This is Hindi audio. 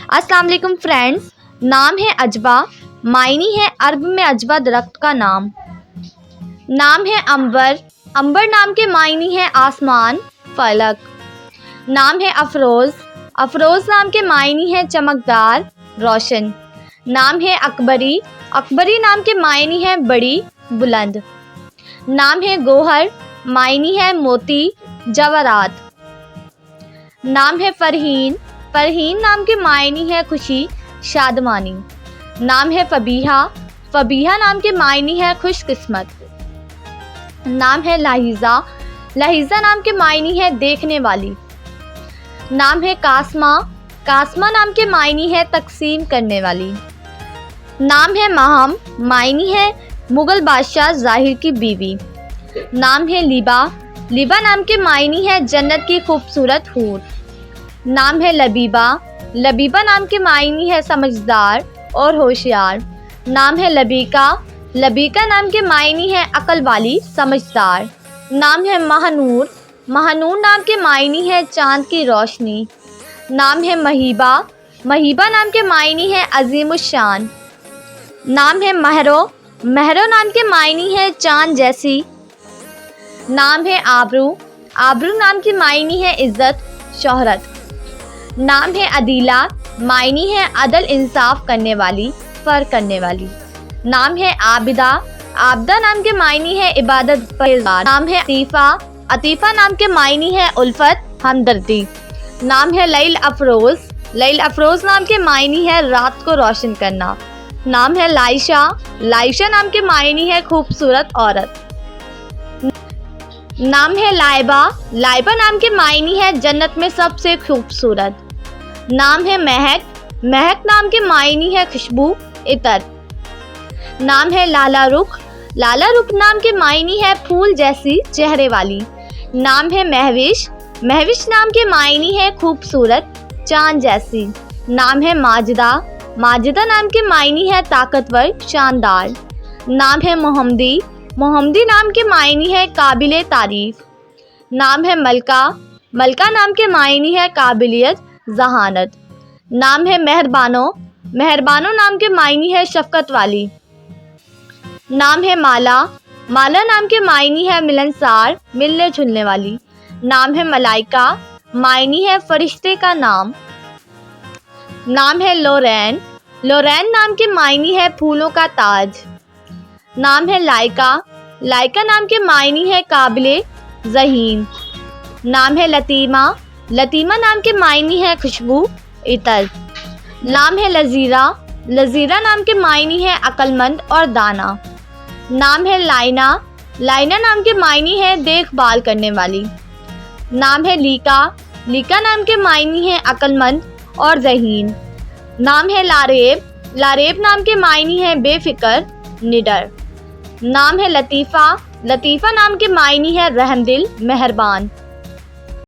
अस्सलाम वालेकुम फ्रेंड्स। नाम है अजवा, मायनी है अरब में अजवा दरख्त का नाम। नाम है अंबर, अंबर नाम के मायनी है आसमान, फलक। नाम है अफरोज़, अफरोज़ नाम के मायनी है चमकदार, रोशन। नाम है अकबरी, अकबरी नाम के मायनी है बड़ी, बुलंद। नाम है गोहर, मायनी है मोती, जवाहरात। नाम है फरहीन, फरहीन नाम के मायनी है खुशी, शादमानी। नाम है फबीहा, फबीहा नाम के मायनी है खुशकिस्मत। नाम है लाहिजा, लाहिजा नाम के मायनी है देखने वाली। नाम है कासमा, कासमा नाम के मायनी है तकसीम करने वाली। नाम है माहम, मायनी है मुगल बादशाह ज़ाहिर की बीवी। नाम है लिबा, लिबा नाम के मायनी है जन्नत की खूबसूरत हूर। नाम है लबीबा, लबीबा नाम के मायनी है समझदार और होशियार। नाम है लबीका, लबीका नाम के मायनी है अकल वाली, समझदार। नाम है महानूर, महानूर नाम के मायनी है चांद की रोशनी। नाम है महीबा, महीबा नाम के मायनी है अजीमुशान। नाम है महरो, महरो नाम के मायनी है चांद जैसी। नाम है आबरू, आबरू नाम की मायनी है इज्जत, शोहरत। नाम है अदीला, मायनी है अदल इंसाफ करने वाली, फ़र्क करने वाली। नाम है आबिदा, आबिदा नाम के मायनी है इबादत परहेज़गार। नाम है अतीफ़ा, अतीफ़ा नाम के मायनी है उल्फत, हमदर्दी। नाम है लैल अफरोज़, लैल अफरोज़ नाम के मायनी है रात को रोशन करना। नाम है लाइशा, लाइशा नाम के मायनी है खूबसूरत औरत। नाम है लाइबा, लाइबा नाम के मायनी है जन्नत में सबसे खूबसूरत। नाम है महक, महक नाम के मायनी है खुशबू, इतर। नाम है लाला रुख, लाला रुख नाम के मायनी है फूल जैसी चेहरे वाली। नाम है महविश, महविश नाम के मायनी है खूबसूरत, चांद जैसी। नाम है माजिदा, माजिदा नाम के मायनी है ताकतवर, शानदार। नाम है मोहम्मदी, मोहम्मदी नाम के मायनी है काबिले तारीफ। नाम है मलका, मलका नाम के मायनी है काबिलियत, जहानत। नाम है मेहरबानो, मेहरबानो नाम के मायनी है शफकत वाली। नाम है माला, माला नाम के मायनी है मिलनसार, मिलने जुलने वाली। नाम है मलाइका, मायनी है फरिश्ते का नाम। नाम है लोरैन, लोरैन नाम के मायनी है फूलों का ताज। नाम है लाइका, लाइका नाम के मायनी है काबिले ज़हीन। नाम है लतीमा, लतीमा नाम के मायनी है खुशबू, इतर। नाम है लजीरा, लजीरा नाम के मायनी है अक्लमंद और दाना। नाम है लाइना, लाइना नाम के मायनी है देखभाल करने वाली। नाम है लीका, लीका नाम के मायनी है अक्लमंद और ज़हीन। नाम है लारेब, लारेब नाम के मायनी है बेफिक्र, निडर। नाम है लतीफ़ा, लतीफ़ा नाम के मायनी है रहमदिल, मेहरबान।